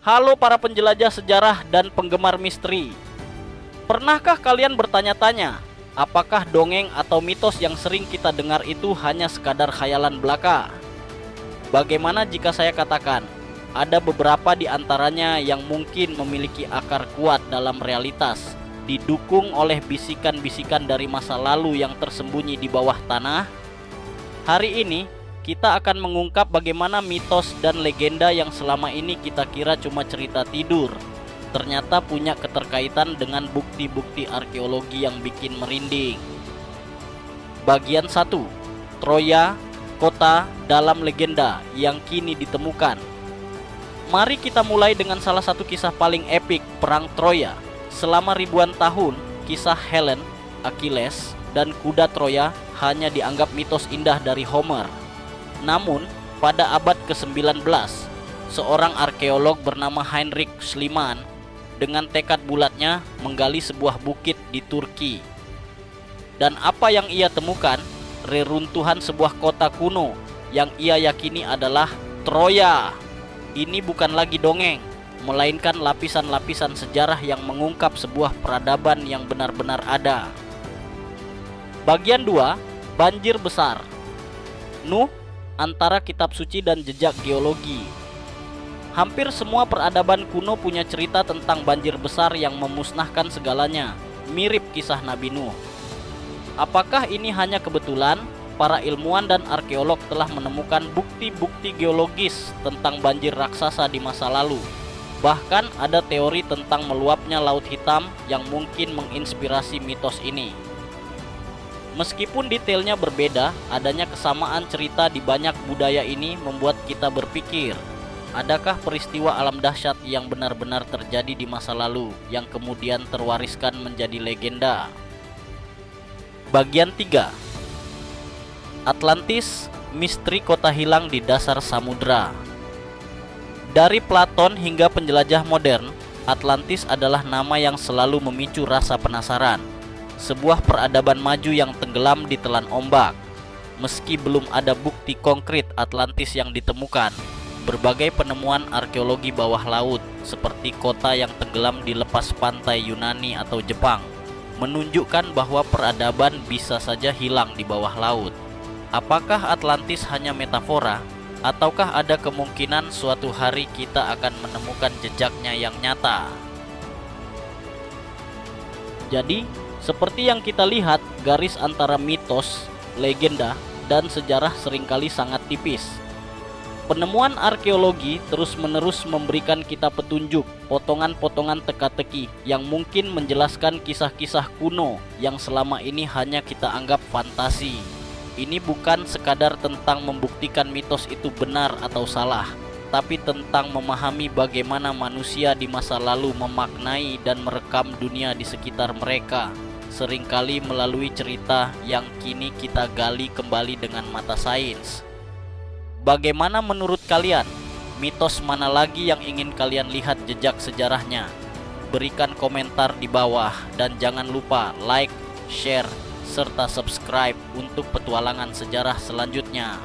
Halo para penjelajah sejarah dan penggemar misteri. Pernahkah kalian bertanya-tanya, apakah dongeng atau mitos yang sering kita dengar itu hanya sekadar khayalan belaka? Bagaimana jika saya katakan, ada beberapa di antaranya yang mungkin memiliki akar kuat dalam realitas, didukung oleh bisikan-bisikan dari masa lalu yang tersembunyi di bawah tanah? Hari ini, kita akan mengungkap bagaimana mitos dan legenda yang selama ini kita kira cuma cerita tidur ternyata punya keterkaitan dengan bukti-bukti arkeologi yang bikin merinding. Bagian 1. Troya, kota dalam legenda yang kini ditemukan. Mari kita mulai dengan salah satu kisah paling epik perang Troya. Selama ribuan tahun, kisah Helen, Achilles, dan kuda Troya hanya dianggap mitos indah dari Homer. Namun, pada abad ke-19, seorang arkeolog bernama Heinrich Schliemann dengan tekad bulatnya menggali sebuah bukit di Turki. Dan apa yang ia temukan? Reruntuhan sebuah kota kuno yang ia yakini adalah Troya. Ini bukan lagi dongeng, melainkan lapisan-lapisan sejarah yang mengungkap sebuah peradaban yang benar-benar ada. Bagian 2, banjir besar. Nuh, antara kitab suci dan jejak geologi. Hampir semua peradaban kuno punya cerita tentang banjir besar yang memusnahkan segalanya, mirip kisah Nabi Nuh. Apakah ini hanya kebetulan? Para ilmuwan dan arkeolog telah menemukan bukti-bukti geologis tentang banjir raksasa di masa lalu. Bahkan ada teori tentang meluapnya Laut Hitam yang mungkin menginspirasi mitos ini. Meskipun detailnya berbeda, adanya kesamaan cerita di banyak budaya ini membuat kita berpikir, adakah peristiwa alam dahsyat yang benar-benar terjadi di masa lalu yang kemudian terwariskan menjadi legenda? Bagian 3. Atlantis, misteri kota hilang di dasar samudra. Dari Platon hingga penjelajah modern, Atlantis adalah nama yang selalu memicu rasa penasaran. Sebuah peradaban maju yang tenggelam di telan ombak. Meski belum ada bukti konkret Atlantis yang ditemukan, berbagai penemuan arkeologi bawah laut seperti kota yang tenggelam di lepas pantai Yunani atau Jepang menunjukkan bahwa peradaban bisa saja hilang di bawah laut. Apakah Atlantis hanya metafora, ataukah ada kemungkinan suatu hari kita akan menemukan jejaknya yang nyata? Jadi, seperti yang kita lihat, garis antara mitos, legenda, dan sejarah seringkali sangat tipis. Penemuan arkeologi terus-menerus memberikan kita petunjuk, potongan-potongan teka-teki yang mungkin menjelaskan kisah-kisah kuno yang selama ini hanya kita anggap fantasi. Ini bukan sekadar tentang membuktikan mitos itu benar atau salah, tapi tentang memahami bagaimana manusia di masa lalu memaknai dan merekam dunia di sekitar mereka, seringkali melalui cerita yang kini kita gali kembali dengan mata sains. Bagaimana menurut kalian? Mitos mana lagi yang ingin kalian lihat jejak sejarahnya? Berikan komentar di bawah dan jangan lupa like, share, serta subscribe untuk petualangan sejarah selanjutnya.